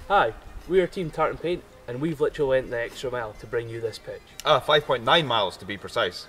Hi, we are Team Tartan Paint, and we've literally went the extra mile to bring you this pitch. 5.9 miles to be precise.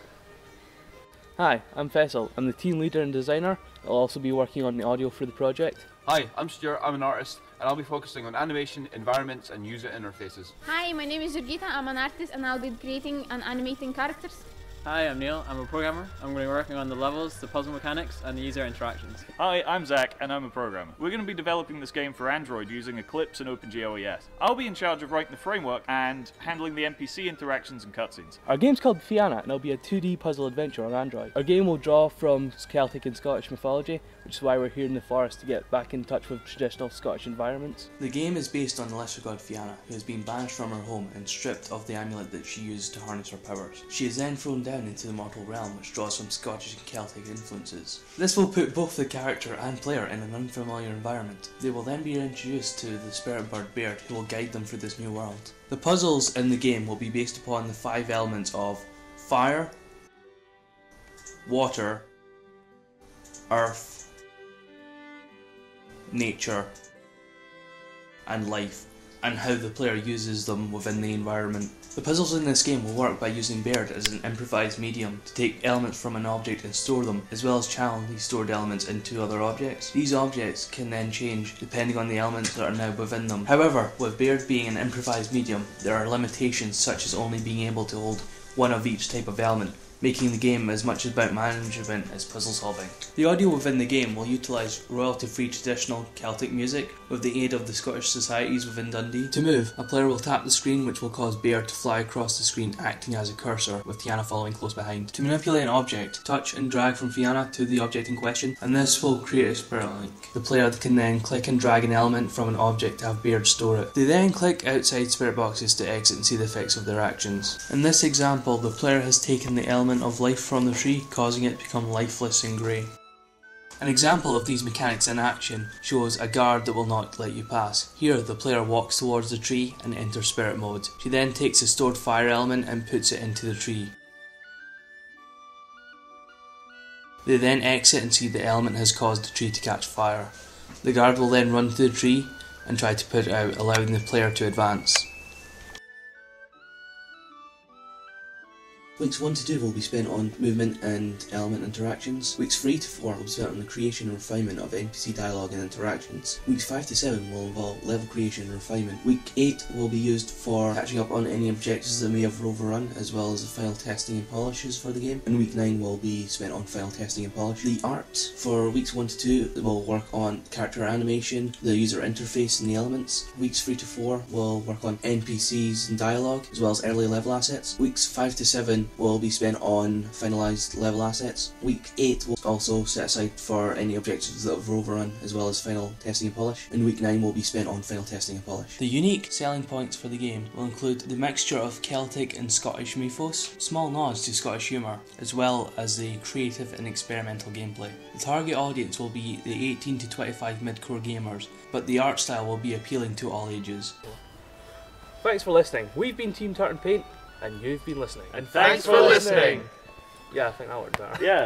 Hi, I'm Faisal. I'm the team leader and designer. I'll also be working on the audio for the project. Hi, I'm Stuart, I'm an artist, and I'll be focusing on animation, environments and user interfaces. Hi, my name is Jurgita, I'm an artist and I'll be creating and animating characters. Hi, I'm Neil, I'm a programmer. I'm going to be working on the levels, the puzzle mechanics and the user interactions. Hi, I'm Zach and I'm a programmer. We're going to be developing this game for Android using Eclipse and OpenGLES. I'll be in charge of writing the framework and handling the NPC interactions and cutscenes. Our game's called Fianna, and it'll be a 2D puzzle adventure on Android. Our game will draw from Celtic and Scottish mythology, which is why we're here in the forest to get back in touch with traditional Scottish environments. The game is based on the lesser god Fianna, who has been banished from her home and stripped of the amulet that she used to harness her powers. She is then thrown down into the mortal realm, which draws from Scottish and Celtic influences. This will put both the character and player in an unfamiliar environment. They will then be introduced to the spirit bird Baird, who will guide them through this new world. The puzzles in the game will be based upon the 5 elements of fire, water, earth, nature, and life, and how the player uses them within the environment. The puzzles in this game will work by using Baird as an improvised medium to take elements from an object and store them, as well as channel these stored elements into other objects. These objects can then change depending on the elements that are now within them. However, with Baird being an improvised medium, there are limitations such as only being able to hold one of each type of element, making the game as much about management as puzzle solving. The audio within the game will utilise royalty-free traditional Celtic music with the aid of the Scottish societies within Dundee. To move, a player will tap the screen, which will cause Baird to fly across the screen, acting as a cursor, with Fianna following close behind. To manipulate an object, touch and drag from Fianna to the object in question, and this will create a spirit link. The player can then click and drag an element from an object to have Baird store it. They then click outside spirit boxes to exit and see the effects of their actions. In this example, the player has taken the element of life from the tree, causing it to become lifeless and grey. An example of these mechanics in action shows a guard that will not let you pass. Here the player walks towards the tree and enters spirit mode. She then takes a stored fire element and puts it into the tree. They then exit and see the element has caused the tree to catch fire. The guard will then run to the tree and try to put it out, allowing the player to advance. Weeks 1 to 2 will be spent on movement and element interactions. Weeks 3 to 4 will be spent on the creation and refinement of NPC dialogue and interactions. Weeks 5 to 7 will involve level creation and refinement. Week 8 will be used for catching up on any objectives that may have overrun, as well as the final testing and polishes for the game. And week 9 will be spent on final testing and polish. The art for weeks 1 to 2 will work on character animation, the user interface and the elements. Weeks 3 to 4 will work on NPCs and dialogue, as well as early level assets. Weeks 5 to 7 will be spent on finalised level assets. Week 8 will also set aside for any objectives that have overrun, as well as final testing and polish. And week 9 will be spent on final testing and polish. The unique selling points for the game will include the mixture of Celtic and Scottish mythos, small nods to Scottish humour, as well as the creative and experimental gameplay. The target audience will be the 18 to 25 mid-core gamers, but the art style will be appealing to all ages. Thanks for listening. We've been Team Tartan Paint, and you've been listening. And thanks for listening! Yeah, I think that worked better. Yeah.